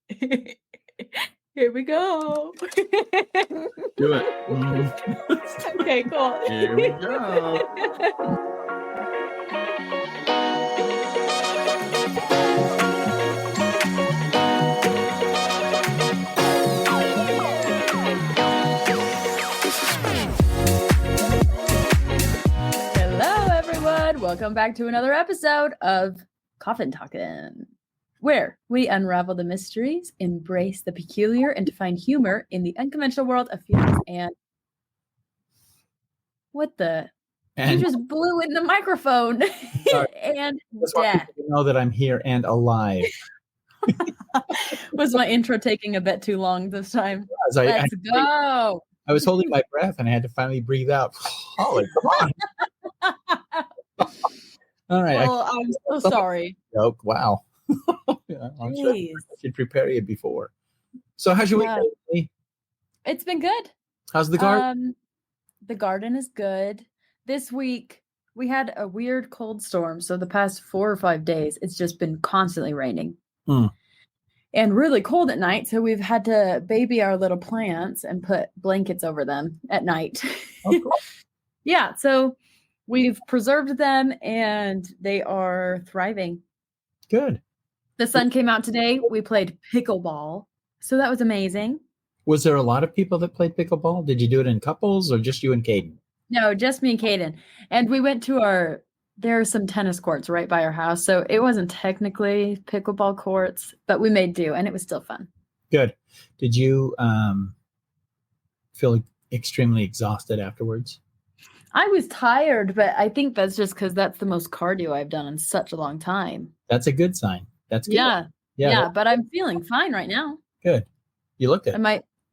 Here we go. Do it. Okay, cool. Here we go. Hello, everyone. Welcome back to another episode of Coffin Talkin', where we unravel the mysteries, embrace the peculiar, and find humor in the unconventional world of feelings and what the... You just blew in the microphone. And just want people to know that I'm here and alive. Was my intro taking a bit too long this time? Let's go. I was holding my breath and I had to finally breathe out. Holly, come on. All right. Well, I'm so sorry. Joke. Wow. I'm sure I should prepare you before. So how's your week? It's been good. How's the garden? The garden is good. This week we had a weird cold storm. So the past 4 or 5 days, it's just been constantly raining. And really cold at night. So we've had to baby our little plants and put blankets over them at night. Oh, cool. Yeah. So we've preserved them and they are thriving. Good. The sun came out today. We played pickleball. So that was amazing. Was there a lot of people that played pickleball? Did you do it in couples or just you and Caden? No, just me and Caden. And we went to there are some tennis courts right by our house. So it wasn't technically pickleball courts, but we made do and it was still fun. Good. Did you feel extremely exhausted afterwards? I was tired, but I think that's just because that's the most cardio I've done in such a long time. That's a good sign. That's good. Yeah, but I'm feeling fine right now. Good. You look good.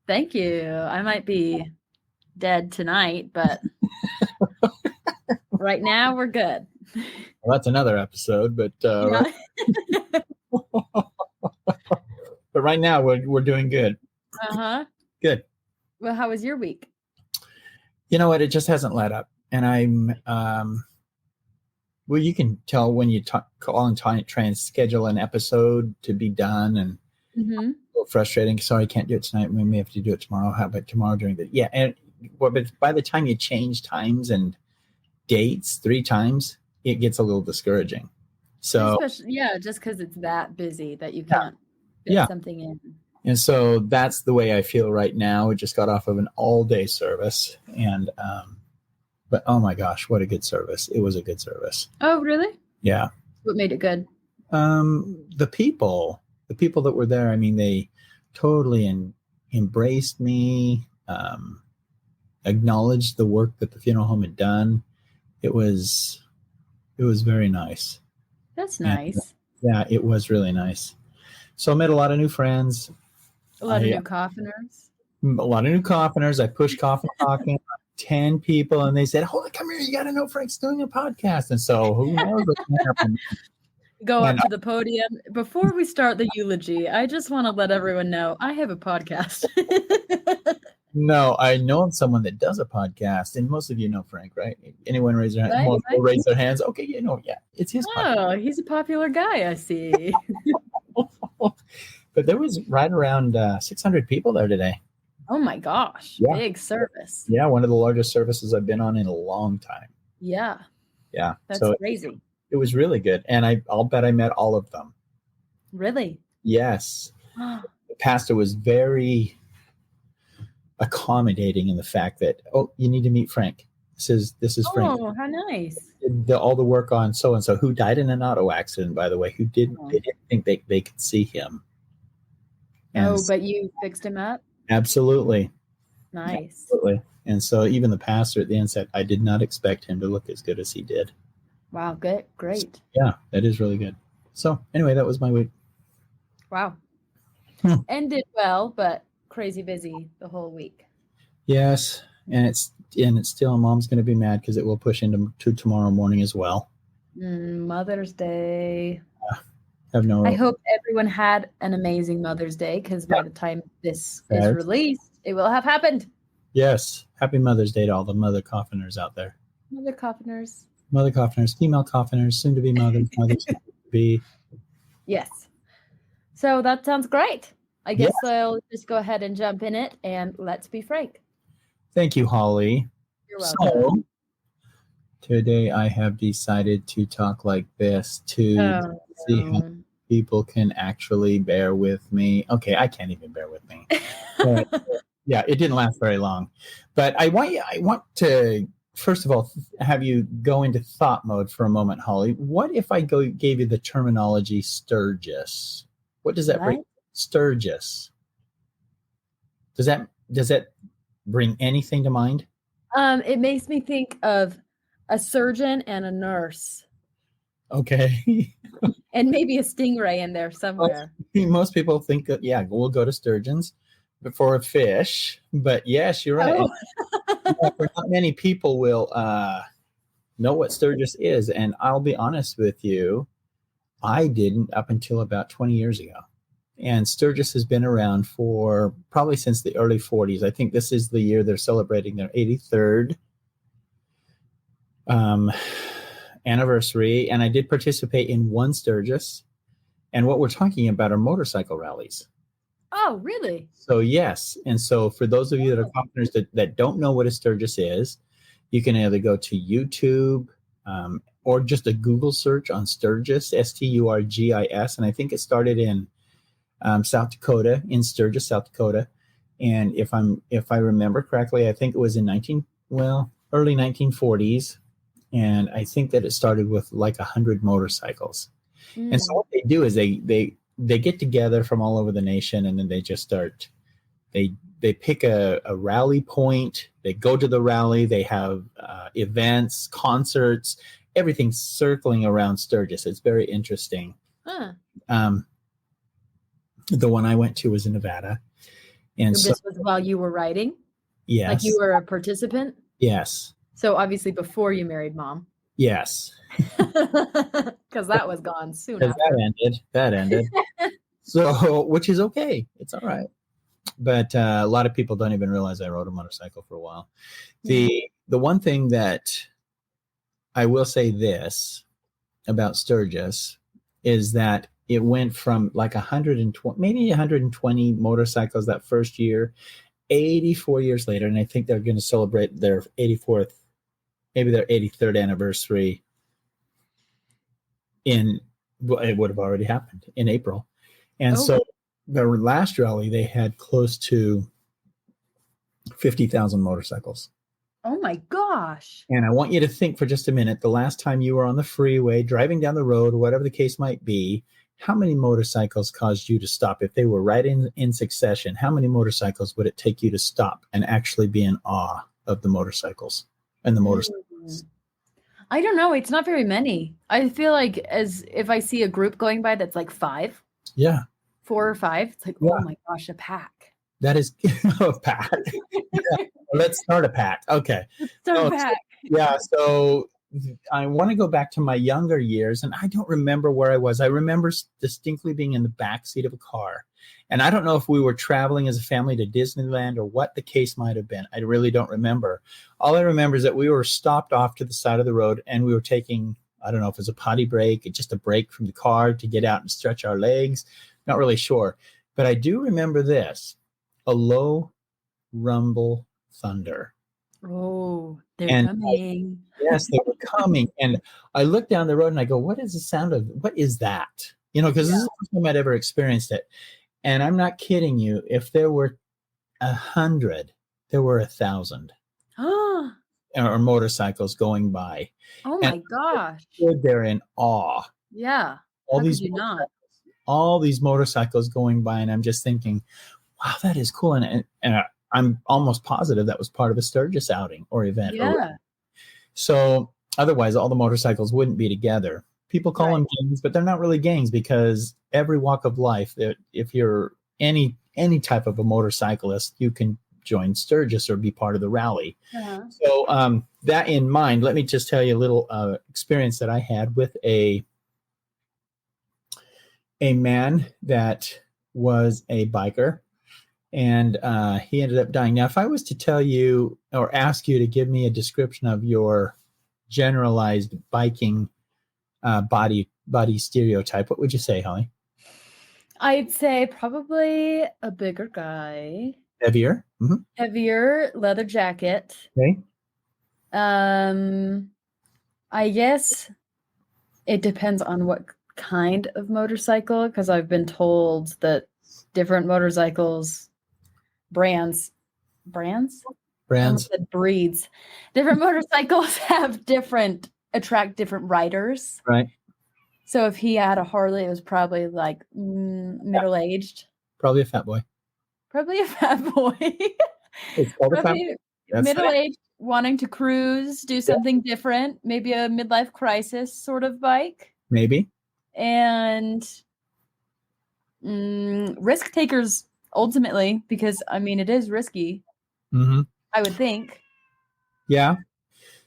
Thank you. I might be dead tonight, but right now we're good. Well, that's another episode, but but right now we're doing good. Good. Well, how was your week? You know what? It just hasn't let up, and I'm well, you can tell when you call and try and schedule an episode to be done, and a little frustrating. Sorry, I can't do it tonight. We may have to do it tomorrow. How about tomorrow during the and but by the time you change times and dates 3 times, it gets a little discouraging. So just because it's that busy that you can't fit something in. And so that's the way I feel right now. We just got off of an all-day service, and but oh my gosh, what a good service! It was a good service. Oh, really? Yeah. What made it good? The people that were there. I mean, they totally embraced me, acknowledged the work that the funeral home had done. It was very nice. That's nice. Yeah, it was really nice. So I met a lot of new friends. A lot of new coffiners. A lot of new coffiners. I pushed Coffin Talking 10 people, and they said, "Holy, come here! You got to know Frank's doing a podcast." And so who knows what's going to happen? Go up to the podium. Before we start the eulogy, I just want to let everyone know I have a podcast. No, I know of someone that does a podcast, and most of you know Frank, right? Anyone raise their hand? Most will raise their hands. Okay, it's his podcast. Oh, he's a popular guy, I see. But there was right around 600 people there today. Oh my gosh. Yeah. Big service. Yeah, one of the largest services I've been on in a long time. Yeah. Yeah. That's crazy. It was really good. And I'll bet I met all of them. Really? Yes. The pastor was very accommodating in the fact that, you need to meet Frank. This is Frank. Oh, how nice. All the work on so-and-so who died in an auto accident, by the way, they didn't think they could see him. And but you fixed him up? Absolutely. Nice. Absolutely. And so even the pastor at the end said, I did not expect him to look as good as he did. Wow, good. Great. Yeah, that is really good. So anyway, that was my week. Wow. Ended well, but crazy busy the whole week. Yes. And it's still, Mom's going to be mad because it will push into tomorrow morning as well. Mother's Day. I hope everyone had an amazing Mother's Day, because by the time this is released, it will have happened. Yes. Happy Mother's Day to all the mother coffiners out there. Mother coffiners, female coffiners, soon to be mothers, mothers to be. Yes. So that sounds great. I Yes. guess I'll just go ahead and jump in it, and let's be frank. Thank you, Holly. You're So welcome. today I have decided to talk like this to Oh, see how no. people can actually bear with me. Okay, I can't even bear with me. But, yeah, it didn't last very long. But I want to first of all have you go into thought mode for a moment, Holly. What if I gave you the terminology Sturgis? What does that bring? What? Sturgis. Does that bring anything to mind? It makes me think of a surgeon and a nurse, Okay. and maybe a stingray in there somewhere. Most people think that, yeah, we'll go to Sturgeon's for a fish. But yes, you're right. Oh, Yeah, for not many people will know what Sturgis is. And I'll be honest with you, I didn't up until about 20 years ago. And Sturgis has been around for probably since the early 40s. I think this is the year they're celebrating their 83rd anniversary. And I did participate in one Sturgis. And what we're talking about are motorcycle rallies. oh, really? So yes, and so for those of you that are commoners that don't know what a Sturgis is, you can either go to YouTube or just a Google search on Sturgis, Sturgis, and I think it started in South Dakota, in Sturgis, South Dakota. And if I remember correctly, I think it was in early 1940s, and I think that it started with like 100 motorcycles. And so what they do is they get together from all over the nation, and then they just start. They pick a rally point. They go to the rally. They have events, concerts, everything circling around Sturgis. It's very interesting. Huh. The one I went to was in Nevada, and This was while you were writing? yes, Like you were a participant? yes, So obviously before you married mom. yes. Because that was gone soon after. That ended. So, which is okay. It's all right. But a lot of people don't even realize I rode a motorcycle for a while. The one thing that I will say this about Sturgis is that it went from like 120, maybe 120 motorcycles that first year, 84 years later, and I think they're going to celebrate their 84th, maybe their 83rd anniversary it would have already happened in April. And so the last rally, they had close to 50,000 motorcycles. Oh my gosh. And I want you to think for just a minute, the last time you were on the freeway, driving down the road, whatever the case might be, how many motorcycles caused you to stop? If they were right in succession, how many motorcycles would it take you to stop and actually be in awe of the motorcycles and the motorcycles? I don't know. It's not very many. I feel like as if I see a group going by that's like 5. Yeah. 4 or 5. It's like, oh my gosh, a pack. That is a pack. Yeah. Let's start a pack. Okay. Let's start a pack. Yeah. So I want to go back to my younger years, and I don't remember where I was. I remember distinctly being in the back seat of a car. And I don't know if we were traveling as a family to Disneyland or what the case might have been. I really don't remember. All I remember is that we were stopped off to the side of the road, and we were taking, I don't know if it was a potty break, just a break from the car to get out and stretch our legs. Not really sure. But I do remember this, a low rumble thunder. Oh, they're coming. Yes, they were coming. And I looked down the road and I go, what is the sound of, what is that? Because this is the first time I'd ever experienced it. And I'm not kidding you. If there were 100, there were 1,000 or motorcycles going by. Oh my gosh. They're in awe. Yeah. All these motorcycles going by. And I'm just thinking, wow, that is cool. And I'm almost positive that was part of a Sturgis outing or event. Yeah. So otherwise, all the motorcycles wouldn't be together. People call them gangs, but they're not really gangs because every walk of life, if you're any type of a motorcyclist, you can join Sturgis or be part of the rally. Uh-huh. So that in mind, let me just tell you a little experience that I had with a man that was a biker. And he ended up dying. Now, if I was to tell you or ask you to give me a description of your generalized biking body stereotype, what would you say, Holly? I'd say probably a bigger guy. Heavier. Mm-hmm. Heavier leather jacket. Okay. I guess it depends on what kind of motorcycle, because I've been told that different motorcycles, brands, I almost said breeds. Different motorcycles attract different riders. Right. So if he had a Harley, it was probably like middle-aged. Probably a fat boy. Probably a fat boy. It's called a fat Probably middle-aged, wanting to cruise, do something different, maybe a midlife crisis sort of bike. Maybe. And risk takers ultimately, because I mean, it is risky. Mm-hmm. I would think. Yeah.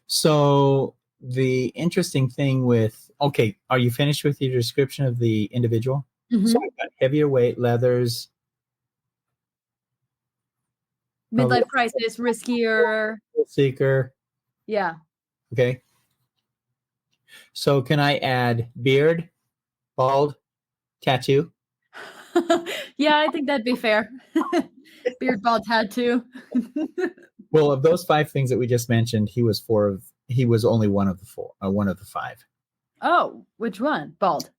So the interesting thing are you finished with your description of the individual? Mm-hmm. So I got heavier weight, leathers. Midlife crisis, riskier. Seeker. Yeah. Okay. So can I add beard, bald, tattoo? Yeah, I think that'd be fair. Beard, bald, tattoo. Well, of those 5 things that we just mentioned, he was only one of the 5. Oh, which one? Bald.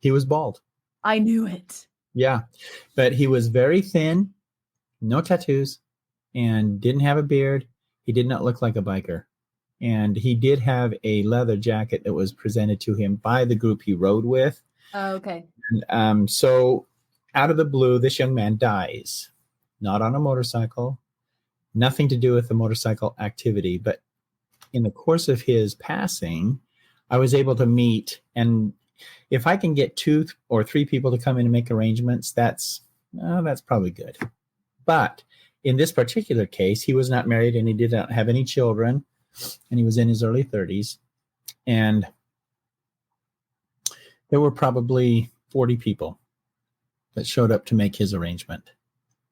He was bald. I knew it. Yeah. But he was very thin, no tattoos, and didn't have a beard. He did not look like a biker. And he did have a leather jacket that was presented to him by the group he rode with. Oh, okay. And, so out of the blue, this young man dies. Not on a motorcycle. Nothing to do with the motorcycle activity. But in the course of his passing, I was able to meet, and if I can get 2 or 3 people to come in and make arrangements, that's probably good. But in this particular case, he was not married and he did not have any children, and he was in his early 30s. And there were probably 40 people that showed up to make his arrangement.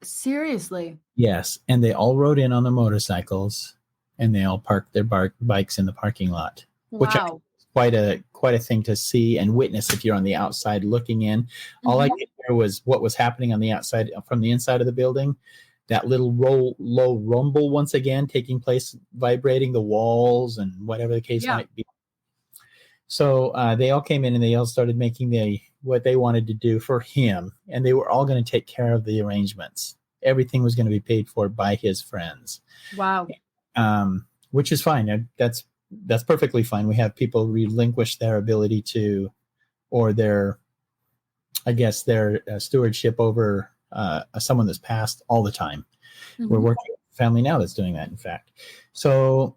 Seriously? Yes. And they all rode in on their motorcycles, and they all parked their bikes in the parking lot. Wow. Which is quite a thing to see and witness if you're on the outside looking in. Mm-hmm. All I could hear was what was happening on the outside from the inside of the building. That little low rumble once again taking place, vibrating the walls and whatever the case might be. So they all came in and they all started making what they wanted to do for him, and they were all going to take care of the arrangements. Everything was going to be paid for by his friends. Wow. Which is fine. That's perfectly fine. We have people relinquish their ability to, or their stewardship over someone that's passed all the time. Mm-hmm. We're working with a family now that's doing that, in fact. So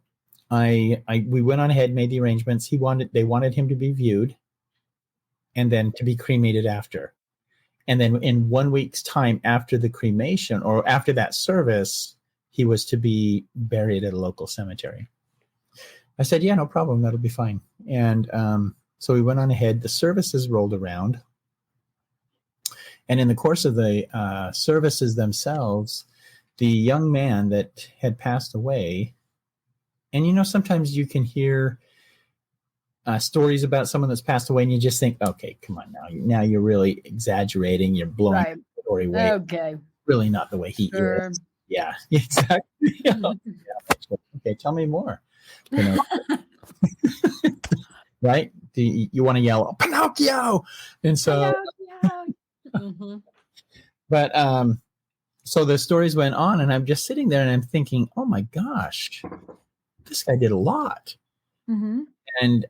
we went on ahead, made the arrangements. They wanted him to be viewed and then to be cremated after. And then in 1 week's time after the cremation, or after that service, he was to be buried at a local cemetery. I said, yeah, no problem. That'll be fine. And so we went on ahead. The services rolled around. And in the course of the services themselves, the young man that had passed away, and sometimes you can hear stories about someone that's passed away and you just think, okay, come on now you're really exaggerating. You're blowing the story away. Okay. Really not the way he is. Yeah, exactly. Yeah. Okay, tell me more. Right? You want to yell, Pinocchio! And so, mm-hmm. But so the stories went on, and I'm just sitting there and I'm thinking, oh my gosh, this guy did a lot. Mm-hmm. And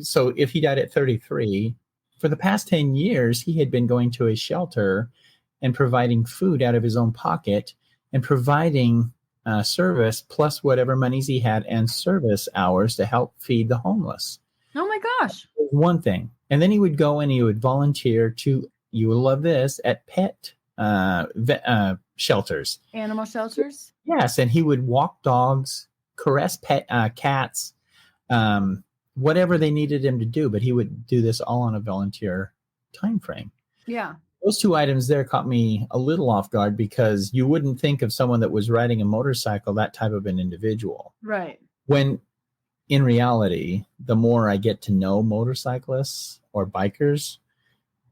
so if he died at 33, for the past 10 years, he had been going to a shelter and providing food out of his own pocket and providing service plus whatever monies he had and service hours to help feed the homeless. Oh my gosh. One thing. And then he would go and he would volunteer to, you will love this, at pet shelters. Animal shelters? Yes. And he would walk dogs, caress cats, whatever they needed him to do. But he would do this all on a volunteer time frame. Yeah. Those 2 items there caught me a little off guard because you wouldn't think of someone that was riding a motorcycle, that type of an individual. Right. When in reality, the more I get to know motorcyclists or bikers,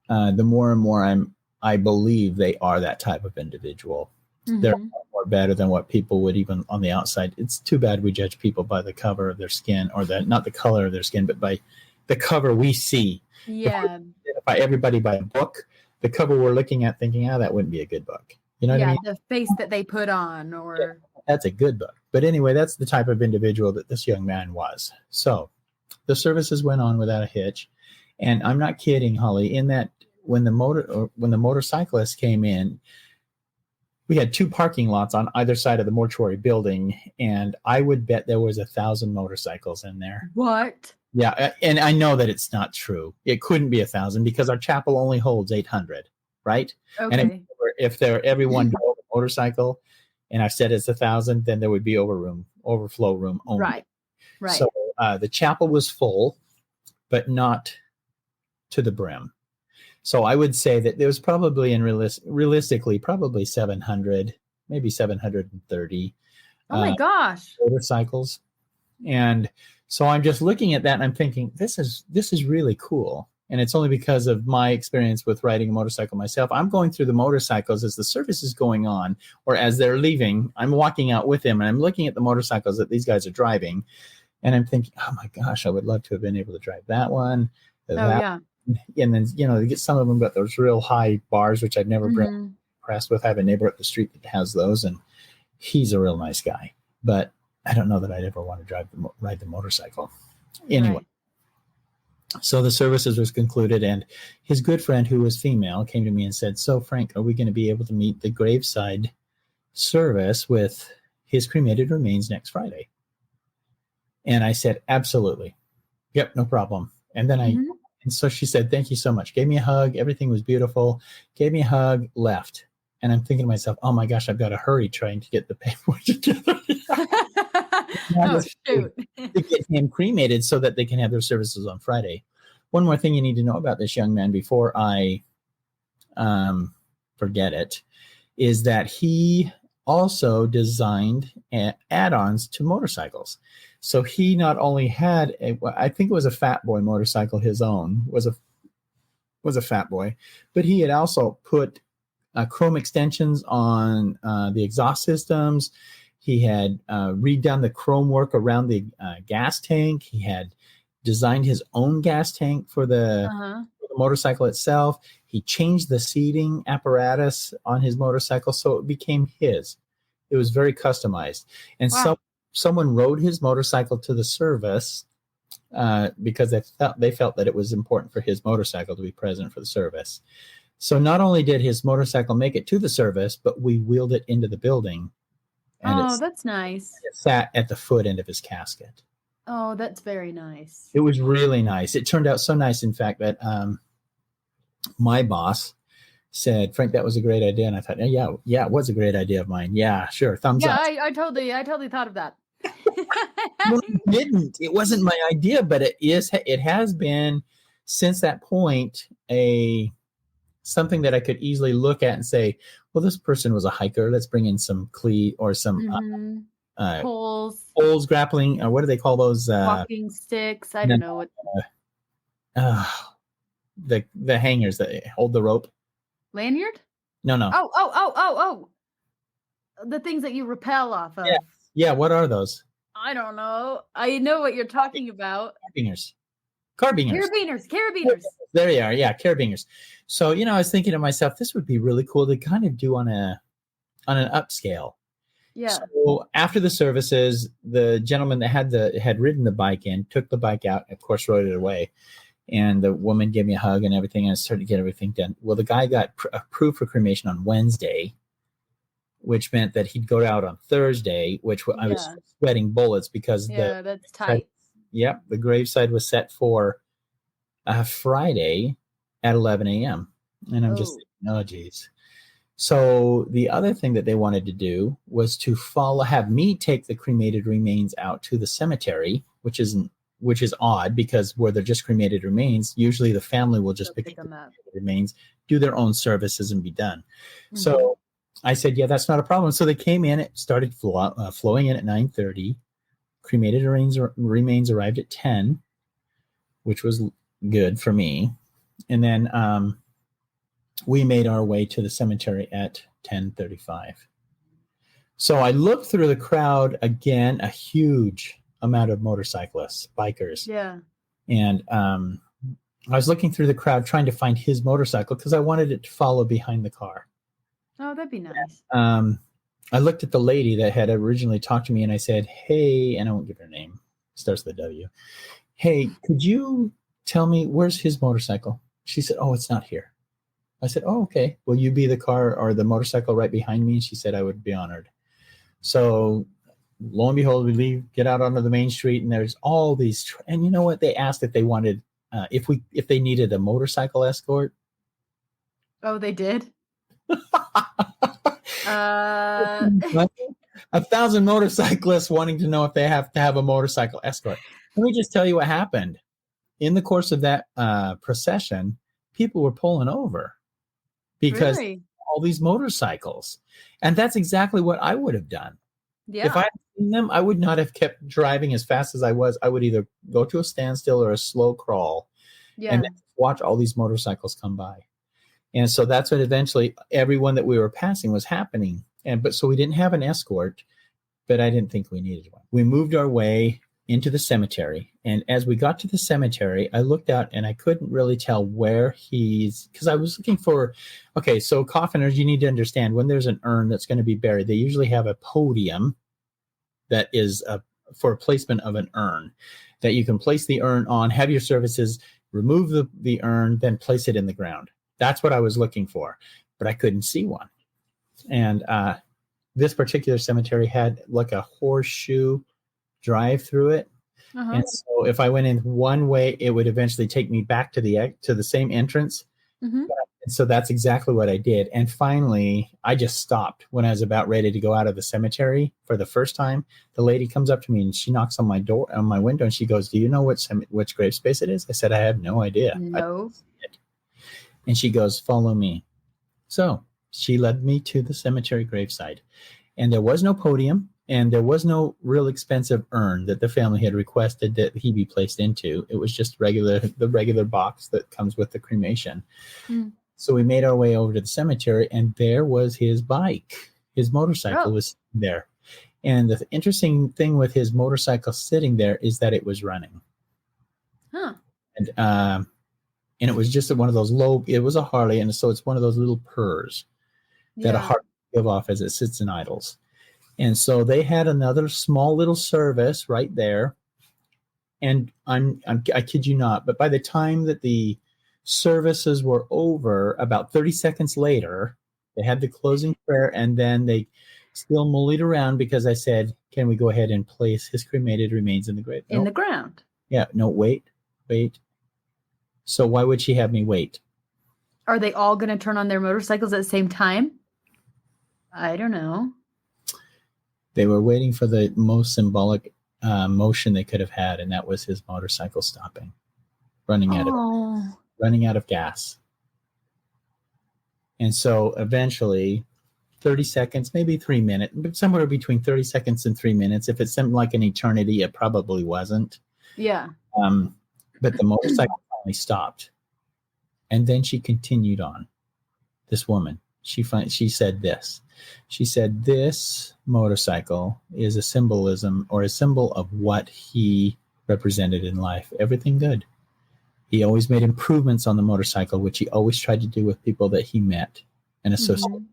the more and more I believe they are that type of individual. They're more better than what people would even on the outside. It's too bad we judge people by the cover of their skin, or not the color of their skin, but by the cover we see. Yeah. If we identify everybody by a book, the cover we're looking at thinking, that wouldn't be a good book. You know what I mean? The face that they put on, or that's a good book. But anyway, that's the type of individual that this young man was. So the services went on without a hitch. And I'm not kidding, Holly, in that when the motorcyclists came in, we had 2 parking lots on either side of the mortuary building, and I would bet there was 1,000 motorcycles in there. What? Yeah, and I know that it's not true. It couldn't be 1,000 because our chapel only holds 800, right? Okay. And if everyone drove a motorcycle, and I've said it's 1,000, then there would be overflow room only. Right. So the chapel was full, but not to the brim. So I would say that there was probably realistically probably 700, maybe 730. Oh my gosh! Motorcycles, and so I'm just looking at that and I'm thinking this is really cool. And it's only because of my experience with riding a motorcycle myself. I'm going through the motorcycles as the service is going on, or as they're leaving. I'm walking out with them and I'm looking at the motorcycles that these guys are driving, and I'm thinking, oh my gosh, I would love to have been able to drive that one. Yeah. And then, they get some of them got those real high bars, which I've never been impressed with. I have a neighbor up the street that has those, and he's a real nice guy. But I don't know that I'd ever want to ride the motorcycle. Anyway, so the services was concluded, and his good friend, who was female, came to me and said, so, Frank, are we going to be able to meet the graveside service with his cremated remains next Friday? And I said, absolutely. Yep, no problem. And then and so she said, thank you so much. Gave me a hug. Everything was beautiful. Gave me a hug, left. And I'm thinking to myself, oh my gosh, I've got to hurry trying to get the paperwork together. Oh, shoot. To get him cremated so that they can have their services on Friday. One more thing you need to know about this young man before I forget it is that he also designed add-ons to motorcycles. So he not only had I think it was a Fat Boy motorcycle, his own was a Fat Boy, but he had also put chrome extensions on the exhaust systems. He had redone the chrome work around the gas tank. He had designed his own gas tank for the motorcycle itself. He changed the seating apparatus on his motorcycle so it became his. It was very customized. And someone rode his motorcycle to the service because they felt that it was important for his motorcycle to be present for the service. So not only did his motorcycle make it to the service, but we wheeled it into the building. And that's nice. It sat at the foot end of his casket. Oh, that's very nice. It was really nice. It turned out so nice, in fact, that my boss said, Frank, that was a great idea. And I thought, yeah, it was a great idea of mine. Yeah, sure. Thumbs up. Yeah, I totally thought of that. No, it didn't. It wasn't my idea, but it has been since that point something that I could easily look at and say, well, this person was a hiker. Let's bring in some cleat or some poles, grappling. What do they call those? Walking sticks. I don't know what. The hangers that hold the rope. Lanyard? No. Oh. The things that you rappel off of. Yeah. What are those? I don't know. I know what you're talking about. Carabiners. There you are. Yeah, carabiners. So, I was thinking to myself, this would be really cool to kind of do on an upscale. Yeah. So after the services, the gentleman that had ridden the bike in took the bike out, and of course, rode it away. And the woman gave me a hug and everything, and I started to get everything done. Well, the guy got approved for cremation on Wednesday, which meant that he'd go out on Thursday, which I was sweating bullets because that's tight. The graveside was set for Friday at 11 a.m. And I'm just thinking, oh, geez. So the other thing that they wanted to do was to have me take the cremated remains out to the cemetery, which is odd because where they're just cremated remains, usually the family will just pick them up, remains, do their own services, and be done. Mm-hmm. So I said, yeah, that's not a problem. So they came in, it started flowing in at 9:30. Cremated remains arrived at 10, which was good for me. And then we made our way to the cemetery at 10:35. So I looked through the crowd again, a huge amount of motorcyclists, bikers. Yeah. And I was looking through the crowd trying to find his motorcycle because I wanted it to follow behind the car. Oh, that'd be nice. I looked at the lady that had originally talked to me and I said, hey, and I won't give her name, starts with a W. Hey, could you tell me where's his motorcycle? She said, oh, it's not here. I said, oh, okay. Will you be the car or the motorcycle right behind me? She said, I would be honored. So lo and behold, we leave, get out onto the main street, and there's all these. And you know what? They asked if they wanted, if they needed a motorcycle escort. Oh, they did? 1,000 motorcyclists wanting to know if they have to have a motorcycle escort. Let me just tell you what happened. In the course of that procession, people were pulling over because all these motorcycles. And that's exactly what I would have done. Yeah. If I had seen them, I would not have kept driving as fast as I was. I would either go to a standstill or a slow crawl and then watch all these motorcycles come by. And so that's what eventually everyone that we were passing was happening. But so we didn't have an escort, but I didn't think we needed one. We moved our way into the cemetery. And as we got to the cemetery, I looked out and I couldn't really tell where because I was looking for, okay, so coffiners, you need to understand when there's an urn that's going to be buried, they usually have a podium that is for a placement of an urn that you can place the urn on, have your services, remove the urn, then place it in the ground. That's what I was looking for, but I couldn't see one. And this particular cemetery had like a horseshoe drive through it. And so if I went in one way, it would eventually take me back to the same entrance. And so that's exactly what I did. And finally, I just stopped when I was about ready to go out of the cemetery for the first time. The lady comes up to me and she knocks on my window, and she goes, do you know which grave space it is? I said, I have no idea. No. And she goes, follow me. So she led me to the cemetery graveside, and there was no podium. And there was no real expensive urn that the family had requested that he be placed into. It was just the regular box that comes with the cremation. So we made our way over to the cemetery, and there was his bike. His motorcycle was there. And the interesting thing with his motorcycle sitting there is that it was running. And it was just one of those it was a Harley, and so it's one of those little purrs that a Harley give off as it sits and idles. And so they had another small little service right there. And I kid you not, but by the time that the services were over, about 30 seconds later, they had the closing prayer, and then they still mullied around because I said, can we go ahead and place his cremated remains in the grave? In the ground. Yeah, no, wait. So why would she have me wait? Are they all going to turn on their motorcycles at the same time? I don't know. They were waiting for the most symbolic motion they could have had, and that was his motorcycle stopping, running out of gas. And so eventually, 30 seconds, maybe 3 minutes, but somewhere between 30 seconds and 3 minutes. If it seemed like an eternity, it probably wasn't. Yeah. But the motorcycle finally stopped, and then she continued on. This woman, she said this. She said, this motorcycle is a symbolism or a symbol of what he represented in life. Everything good. He always made improvements on the motorcycle, which he always tried to do with people that he met and associated.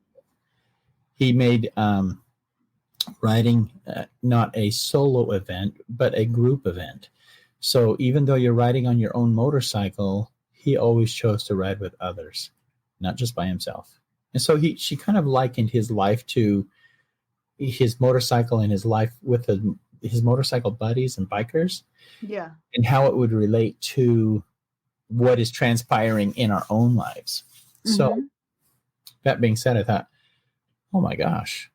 He made riding not a solo event, but a group event. So even though you're riding on your own motorcycle, he always chose to ride with others, not just by himself. And so she kind of likened his life to his motorcycle and his life with his motorcycle buddies and bikers. Yeah. And how it would relate to what is transpiring in our own lives. So that being said, I thought, oh my gosh,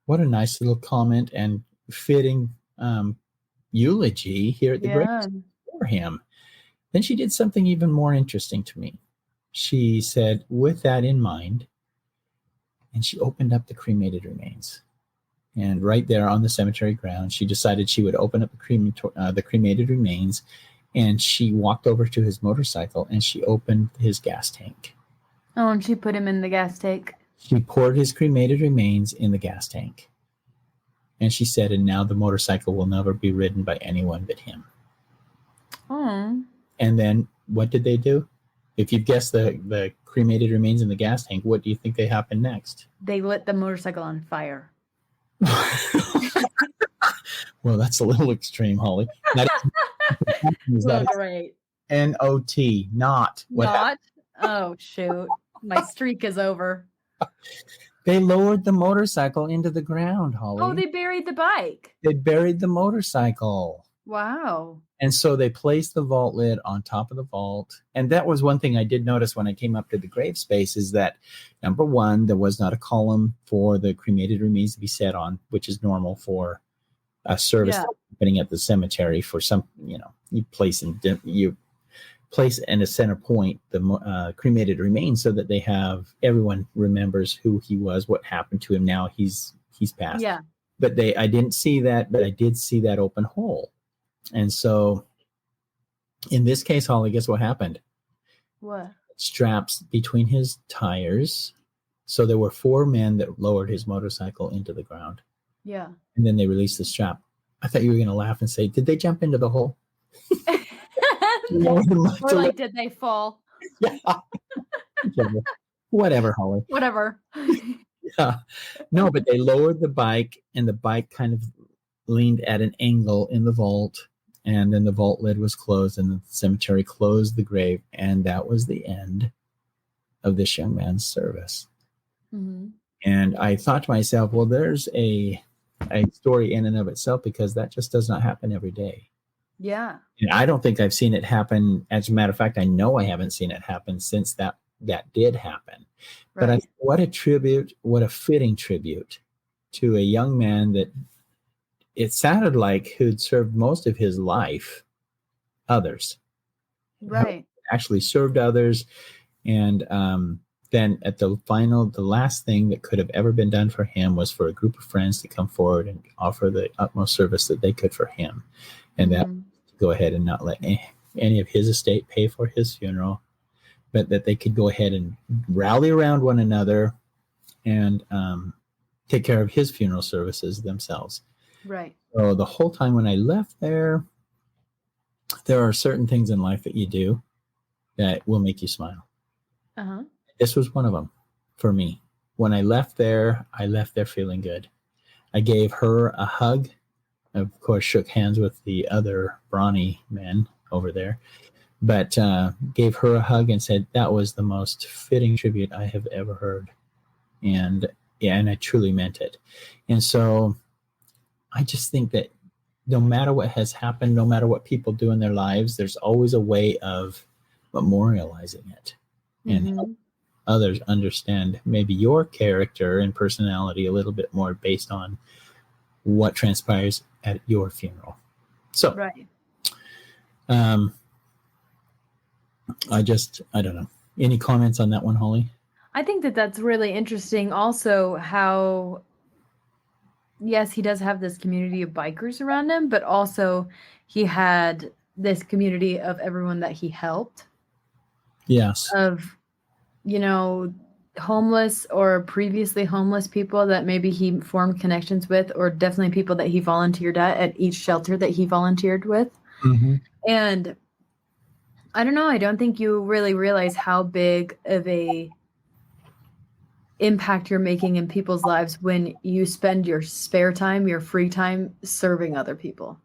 what a nice little comment and fitting eulogy here at the grave for him. Then she did something even more interesting to me. She said, with that in mind, and she opened up the cremated remains. And right there on the cemetery ground, she decided she would open up the cremated remains, and she walked over to his motorcycle and she opened his gas tank. Oh, and she put him in the gas tank. She poured his cremated remains in the gas tank. And she said, and now the motorcycle will never be ridden by anyone but him. Oh. And then what did they do? If you've guessed the cremated remains in the gas tank, what do you think they happened next? They lit the motorcycle on fire. Well, that's a little extreme, Holly. That is great. N-O-T, not. Not? Oh, shoot. My streak is over. They lowered the motorcycle into the ground, Holly. Oh, they buried the bike. They buried the motorcycle. Wow. And so they placed the vault lid on top of the vault. And that was one thing I did notice when I came up to the grave space is that, number one, there was not a column for the cremated remains to be set on, which is normal for a service happening at the cemetery. For some, you place in a center point the cremated remains so that they have, everyone remembers who he was, what happened to him. Now he's passed. Yeah. But I didn't see that, but I did see that open hole. And so in this case, Holly, guess what happened? What? Straps between his tires. So there were 4 men that lowered his motorcycle into the ground. Yeah. And then they released the strap. I thought you were going to laugh and say, did they jump into the hole? Or like, did they fall? Yeah. Whatever, Holly. Whatever. Yeah. No, but they lowered the bike, and the bike kind of leaned at an angle in the vault. And then the vault lid was closed, and the cemetery closed the grave. And that was the end of this young man's service. Mm-hmm. And I thought to myself, well, there's a story in and of itself, because that just does not happen every day. Yeah. And I don't think I've seen it happen. As a matter of fact, I know I haven't seen it happen since that did happen. Right. But what a fitting tribute to a young man that it sounded like who'd served most of his life others. Right. Actually served others. And then at the last thing that could have ever been done for him was for a group of friends to come forward and offer the utmost service that they could for him. And that go ahead and not let any of his estate pay for his funeral, but that they could go ahead and rally around one another and take care of his funeral services themselves. Right. So the whole time when I left there are certain things in life that you do that will make you smile. Uh-huh. This was one of them for me. When I left there feeling good. I gave her a hug. Of course, shook hands with the other brawny men over there, but gave her a hug and said that was the most fitting tribute I have ever heard. And I truly meant it. And so I just think that no matter what has happened, no matter what people do in their lives, there's always a way of memorializing it and help others understand maybe your character and personality a little bit more based on what transpires at your funeral. So, right. I don't know. Any comments on that one, Holly? I think that that's really interesting. Also, how, yes, he does have this community of bikers around him, but also he had this community of everyone that he helped. Yes. Of, homeless or previously homeless people that maybe he formed connections with, or definitely people that he volunteered at each shelter that he volunteered with. Mm-hmm. And I don't know, I don't think you really realize how big of a impact you're making in people's lives when you spend your spare time, your free time, serving other people.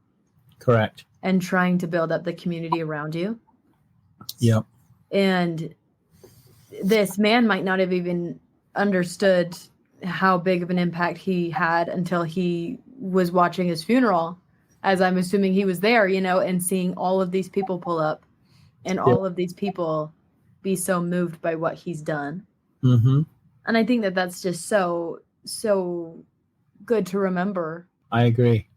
Correct. And trying to build up the community around you. Yep. And this man might not have even understood how big of an impact he had until he was watching his funeral, as I'm assuming he was there, and seeing all of these people pull up and all of these people be so moved by what he's done. Mm-hmm. And I think that that's just so good to remember. I agree.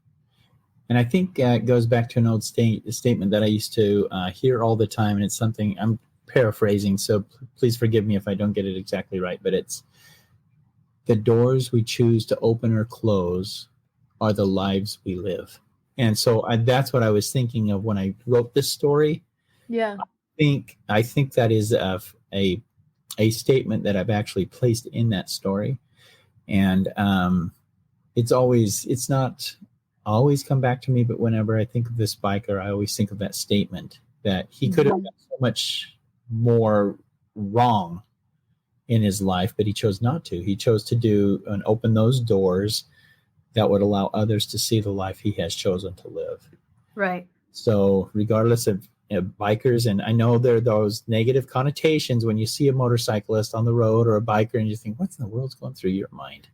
And I think it goes back to an old statement that I used to hear all the time, and it's something I'm paraphrasing, so please forgive me if I don't get it exactly right, but it's the doors we choose to open or close are the lives we live. And so that's what I was thinking of when I wrote this story. Yeah. I think that is a a statement that I've actually placed in that story. And it's not always come back to me, but whenever I think of this biker, I always think of that statement that he could have done so much more wrong in his life, but he chose not to. He chose to do and open those doors that would allow others to see the life he has chosen to live. Right. So regardless of bikers, and I know there are those negative connotations when you see a motorcyclist on the road or a biker and you think, what in the world's going through your mind?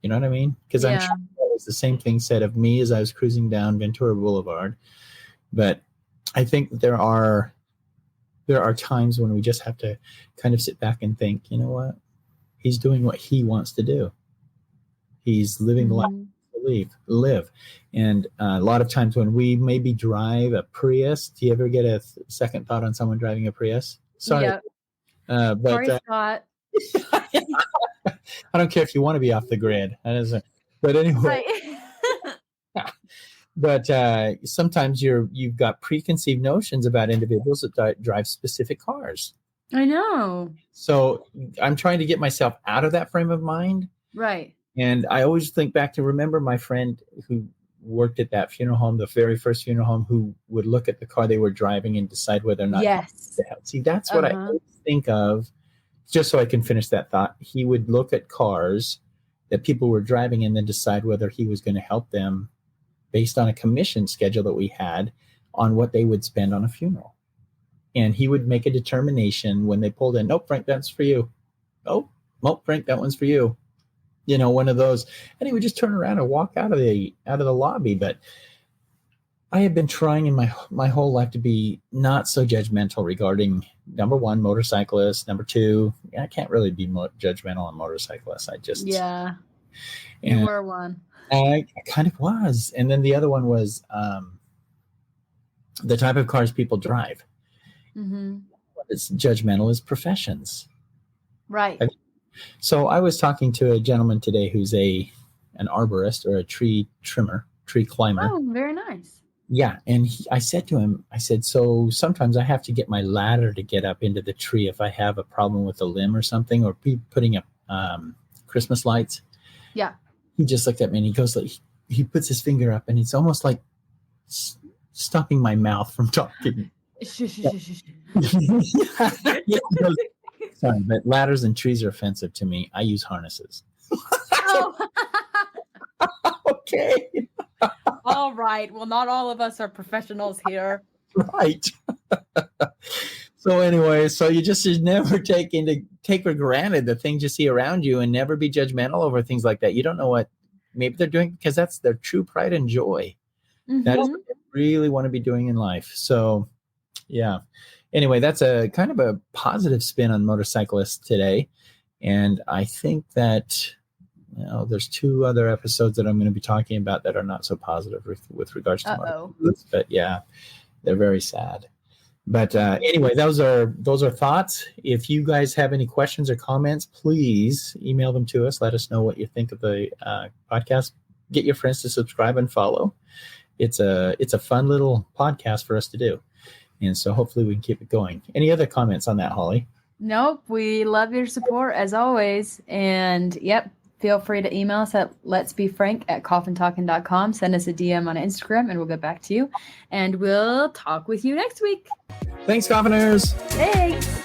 You know what I mean? Because I'm sure it was the same thing said of me as I was cruising down Ventura Boulevard. But I think there are times when we just have to kind of sit back and think, you know what? He's doing what he wants to do. He's living the life to live. And a lot of times when we maybe drive a Prius, do you ever get a second thought on someone driving a Prius? Sorry. Yep. But sorry, Scott. I don't care if you want to be off the grid. But anyway. Right. But sometimes you've got preconceived notions about individuals that drive specific cars. I know. So I'm trying to get myself out of that frame of mind. Right. And I always think back to remember my friend who worked at that funeral home, the very first funeral home, who would look at the car they were driving and decide whether or not to help. See, that's what I always think of, just so I can finish that thought. He would look at cars that people were driving and then decide whether he was going to help them based on a commission schedule that we had on what they would spend on a funeral. And he would make a determination when they pulled in, nope, Frank, that's for you. Oh, nope, Frank, that one's for you. You know, one of those. And he would just turn around and walk out of the lobby. But I have been trying in my whole life to be not so judgmental regarding, number one, motorcyclists. Number two, I can't really be judgmental on motorcyclists. You were one. I kind of was. And then the other one was the type of cars people drive. It's judgmental is professions. Right. So I was talking to a gentleman today who's an arborist or a tree trimmer, tree climber. Oh, very nice. Yeah. And I said to him, so sometimes I have to get my ladder to get up into the tree if I have a problem with a limb or something, or putting up Christmas lights. Yeah. He just looked at me and he goes, he puts his finger up and it's almost like stopping my mouth from talking. Sorry, but ladders and trees are offensive to me. I use harnesses. Oh. Okay. All right. Well, not all of us are professionals here. Right. So anyway, so you just should never take for granted the things you see around you and never be judgmental over things like that. You don't know what maybe they're doing because that's their true pride and joy. That is what they really want to be doing in life. So yeah. Anyway, that's a kind of a positive spin on motorcyclists today. And I think that there's 2 other episodes that I'm going to be talking about that are not so positive with regards to motorcyclists. But yeah, they're very sad. But anyway, those are thoughts. If you guys have any questions or comments, please email them to us. Let us know what you think of the podcast. Get your friends to subscribe and follow. It's a fun little podcast for us to do. And so hopefully we can keep it going. Any other comments on that, Holly? Nope. We love your support as always. And yep, feel free to email us at letsbefrank@coffintalking.com. Send us a DM on Instagram and we'll get back to you. And we'll talk with you next week. Thanks, Coffiners. Thanks.